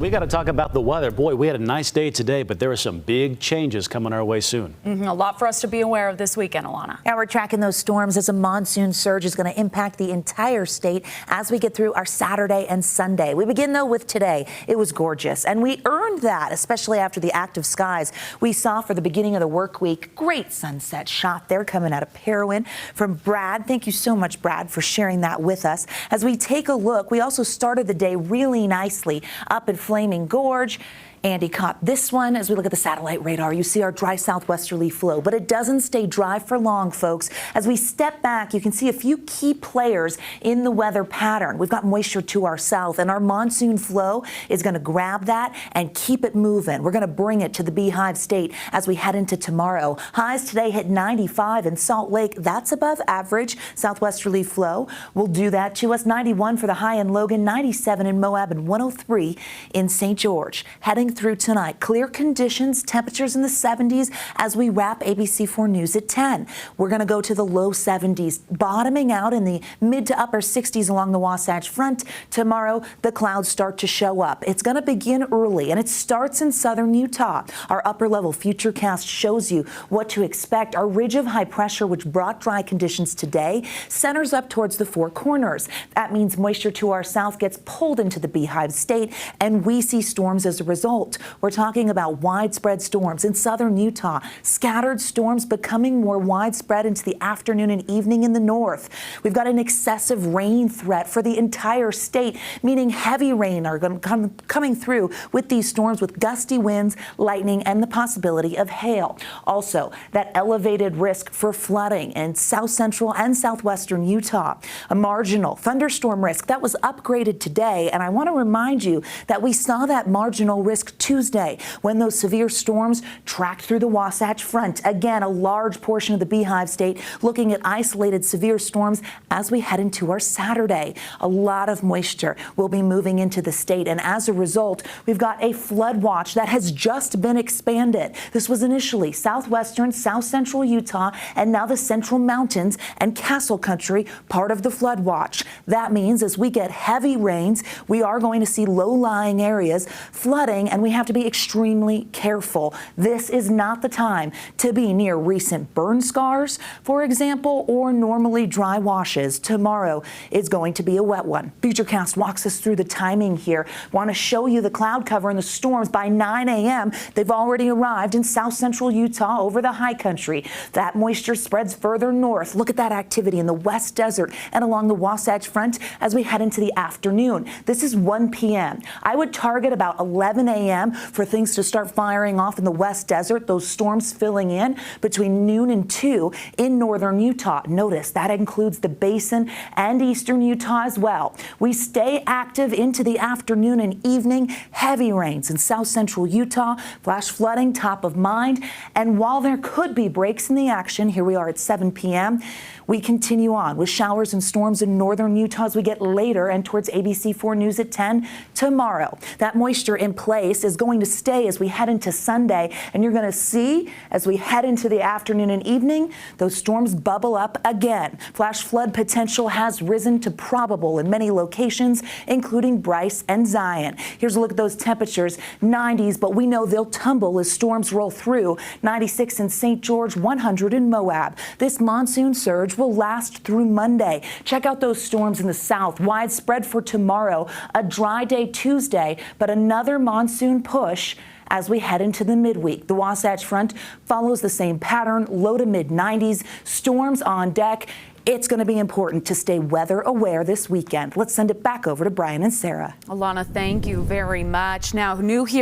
We got to talk about the weather. Boy, we had a nice day today, but there are some big changes coming our way soon. A lot for us to be aware of this weekend, Alana. Yeah, we're tracking those storms as a monsoon surge is going to impact the entire state as we get through our Saturday and Sunday. We begin, though, with today. It was gorgeous, and we earned that, especially after the active skies we saw for the beginning of the work week. Great sunset shot there coming out of Parowan from Brad. Thank you so much, Brad, for sharing that with us. As we take a look, we also started the day really nicely up at Flaming Gorge. Andy caught this one. As we look at the satellite radar, you see our dry southwesterly flow, but it doesn't stay dry for long, folks. As we step back, you can see a few key players in the weather pattern. We've got moisture to our south, and our monsoon flow is going to grab that and keep it moving. We're going to bring it to the Beehive State as we head into tomorrow. Highs today hit 95 in Salt Lake. That's above average southwesterly flow. We'll do that to us. 91 for the high in Logan, 97 in Moab, and 103 in St. George. Heading through tonight, clear conditions, temperatures in the 70s as we wrap ABC4 News at 10. We're going to go to the low 70s, bottoming out in the mid to upper 60s along the Wasatch Front. Tomorrow, the clouds start to show up. It's going to begin early, and it starts in southern Utah. Our upper level futurecast shows you what to expect. Our ridge of high pressure, which brought dry conditions today, centers up towards the Four Corners. That means moisture to our south gets pulled into the Beehive State, and we see storms as a result. We're talking about widespread storms in southern Utah, scattered storms becoming more widespread into the afternoon and evening in the north. We've got an excessive rain threat for the entire state, meaning heavy rain are going to coming through with these storms with gusty winds, lightning, and the possibility of hail. Also, that elevated risk for flooding in south central and southwestern Utah. A marginal thunderstorm risk that was upgraded today, and I want to remind you that we saw that marginal risk Tuesday when those severe storms tracked through the Wasatch Front. Again, a large portion of the Beehive State looking at isolated severe storms as we head into our Saturday. A lot of moisture will be moving into the state, and as a result, we've got a flood watch that has just been expanded. This was initially southwestern, south central Utah, and now the Central Mountains and Castle Country, part of the flood watch. That means as we get heavy rains, we are going to see low-lying areas flooding, and we have to be extremely careful. This is not the time to be near recent burn scars, for example, or normally dry washes. Tomorrow is going to be a wet one. Futurecast walks us through the timing here. Want to show you the cloud cover and the storms by 9 a.m. They've already arrived in south central Utah over the high country. That moisture spreads further north. Look at that activity in the West Desert and along the Wasatch Front as we head into the afternoon. This is 1 p.m. I would target about 11 a.m. for things to start firing off in the West Desert, those storms filling in between noon and 2 in northern Utah. Notice that includes the basin and eastern Utah as well. We stay active into the afternoon and evening. Heavy rains in south central Utah, flash flooding top of mind. And while there could be breaks in the action, here we are at 7 p.m., we continue on with showers and storms in northern Utah as we get later and towards ABC4 News at 10 tomorrow. That moisture in place is going to stay as we head into Sunday, and you're going to see as we head into the afternoon and evening, those storms bubble up again. Flash flood potential has risen to probable in many locations, including Bryce and Zion. Here's a look at those temperatures, 90s, but we know they'll tumble as storms roll through. 96 in St. George, 100 in Moab. This monsoon surge will last through Monday. Check out those storms in the south, widespread for tomorrow. A dry day Tuesday, but another monsoon push as we head into the midweek. The Wasatch Front follows the same pattern, low to mid 90s, storms on deck. It's going to be important to stay weather aware this weekend. Let's send it back over to Brian and Sarah. Alana, thank you very much. Now, new here.